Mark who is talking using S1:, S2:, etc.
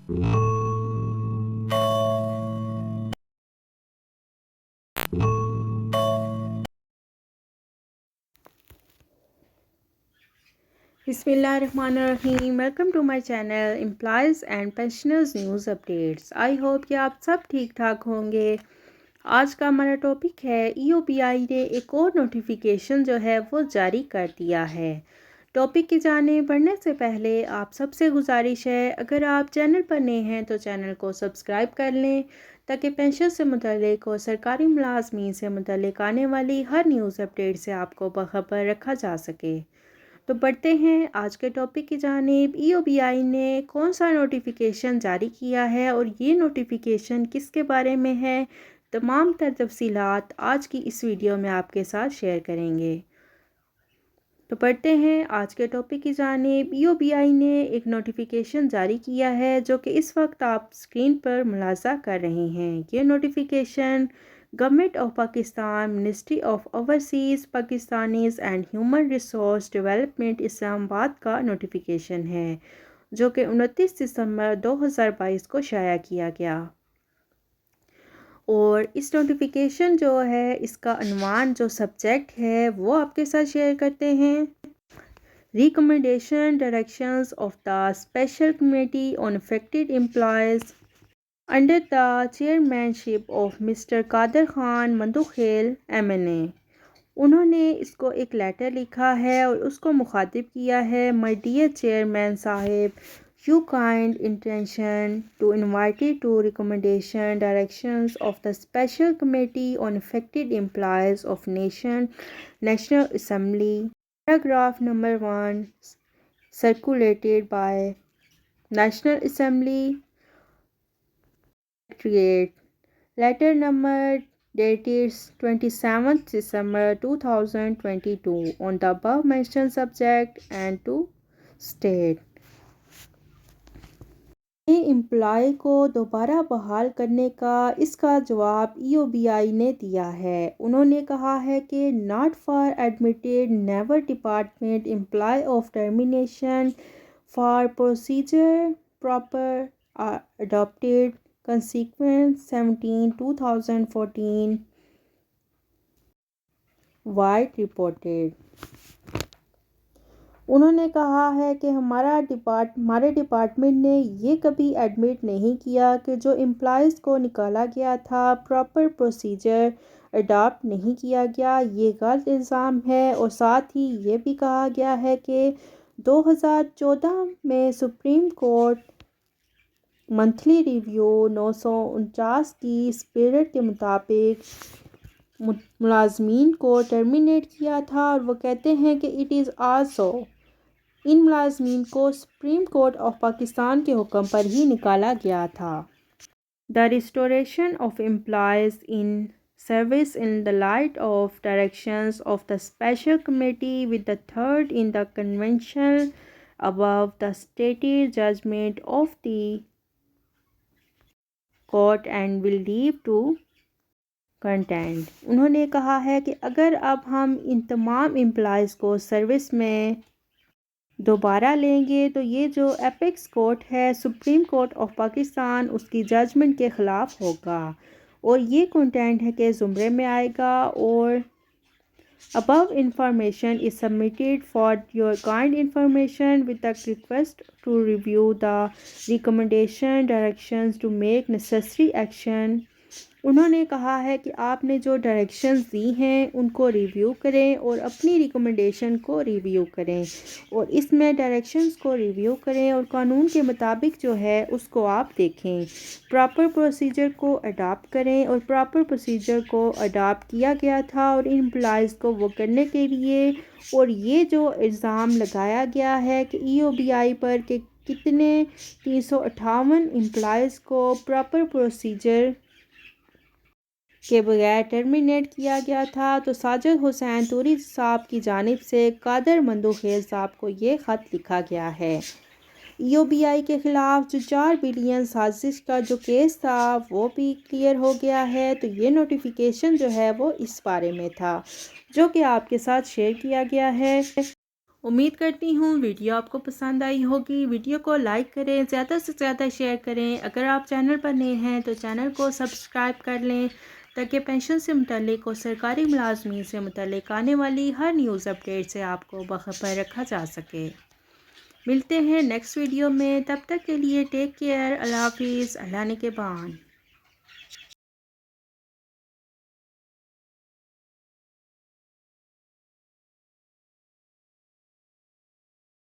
S1: बिस्मिल्लाहिर्रहमानिर्रहीम। Welcome to my channel employees and pensioners news updates. I hope कि आप सब ठीक ठाक होंगे। आज का हमारा टॉपिक है ईओबीआई ने एक और नोटिफिकेशन जो है वो जारी कर दिया है। टॉपिक की जानिब बढ़ने से पहले आप सबसे गुजारिश है, अगर आप चैनल पर नए हैं तो चैनल को सब्सक्राइब कर लें ताकि पेंशन से मुतल्लिक और सरकारी मुलाजमीन से मुतल्लिक आने वाली हर न्यूज़ अपडेट से आपको बाखबर रखा जा सके। तो बढ़ते हैं आज के टॉपिक की जानिब। ईओबीआई ने कौन सा नोटिफिकेशन जारी किया है और ये नोटिफिकेशन किसके बारे में है, तमाम तर तफसीलात आज की इस वीडियो में आपके साथ शेयर करेंगे। तो पढ़ते हैं आज के टॉपिक की जानिब। ईओबीआई ने एक नोटिफिकेशन जारी किया है जो कि इस वक्त आप स्क्रीन पर मुलाजा कर रहे हैं। ये notification government of Pakistan, ministry of overseas Pakistanis and human resource development Islamabad का नोटिफिकेशन है जो कि 29 दिसंबर 2022 को शाया किया गया। और इस नोटिफिकेशन जो है, इसका अनवान जो सब्जेक्ट है वो आपके साथ शेयर करते हैं। Recommendation directions of the special committee on affected employees under the chairmanship of mister Qadir Khan Mandokhel MNA। उन्होंने इसको एक लेटर लिखा है और उसको मुखातिब किया है, my dear chairman sahib, you kind intention to invited to recommendation directions of the special committee on affected employees of National Assembly, paragraph number 1, circulated by National Assembly Secretariat, letter number dated 27th December 2022 on the above mentioned subject and to state employee को दोबारा बहाल करने का इसका जवाब EOBI ने दिया है। उन्होंने कहा है कि not for admitted never department employ of termination for procedure proper adopted consequent 17/2014 vide reported. उन्होंने कहा है कि हमारे डिपार्टमेंट ने ये कभी एडमिट नहीं किया कि जो एम्प्लॉयज़ को निकाला गया था प्रॉपर प्रोसीजर अडॉप्ट नहीं किया गया। ये गलत इल्ज़ाम है। और साथ ही ये भी कहा गया है कि 2014 में सुप्रीम कोर्ट मंथली रिव्यू 949 की स्पिरिट के मुताबिक मुलाजमीन को टर्मिनेट किया था। और वो कहते हैं कि इट इज़ आल्सो इन मुलाजमीन को सुप्रीम कोर्ट ऑफ पाकिस्तान के हुक्म पर ही निकाला गया था। The restoration of employees in service in the light of directions of the special committee with the third in the convention above the stated judgment of the court and will leave to contend। उन्होंने कहा है कि अगर अब हम इन तमाम employees को service में दोबारा लेंगे तो ये जो एपेक्स कोर्ट है, सुप्रीम कोर्ट ऑफ पाकिस्तान, उसकी जजमेंट के ख़िलाफ़ होगा और ये कंटेंट है कि ज़ुमरे में आएगा। और above information is submitted for your kind information with the request to review the recommendation directions to make necessary action। उन्होंने कहा है कि आपने जो डायरेक्शंस दी हैं उनको रिव्यू करें और अपनी रिकमेंडेशन को रिव्यू करें और इसमें डायरेक्शंस को रिव्यू करें और कानून के मुताबिक जो है उसको आप देखें, प्रॉपर प्रोसीजर को अडॉप्ट करें। और प्रॉपर प्रोसीजर को अडॉप्ट किया गया था और इन एम्प्लॉयज़ को वो करने के लिए। और ये जो इल्ज़ाम लगाया गया है कि ईओबीआई पर कि कितने 358 एम्प्लॉयज़ को प्रॉपर प्रोसीजर के बगैर टर्मिनेट किया गया था, तो साजिद हुसैन तूरी साहब की जानिब से कादर मंदुखेल साहब को ये ख़त लिखा गया है। ईओबीआई के ख़िलाफ़ जो 4 बिलियन साजिश का जो केस था वो भी क्लियर हो गया है। तो ये नोटिफिकेशन जो है वो इस बारे में था जो कि आपके साथ शेयर किया गया है। امید کرتی ہوں ویڈیو آپ کو پسند آئی ہوگی. ویڈیو کو لائک کریں، زیادہ سے زیادہ شیئر کریں. اگر آپ چینل پر نئے ہیں تو چینل کو سبسکرائب کر لیں تاکہ پینشن سے متعلق اور سرکاری ملازمین سے متعلق آنے والی ہر نیوز اپڈیٹ سے آپ کو باخبر رکھا جا سکے. ملتے ہیں نیکسٹ ویڈیو میں، تب تک کے لیے ٹیک کیئر. اللہ حافظ. اللہ نے کے بان.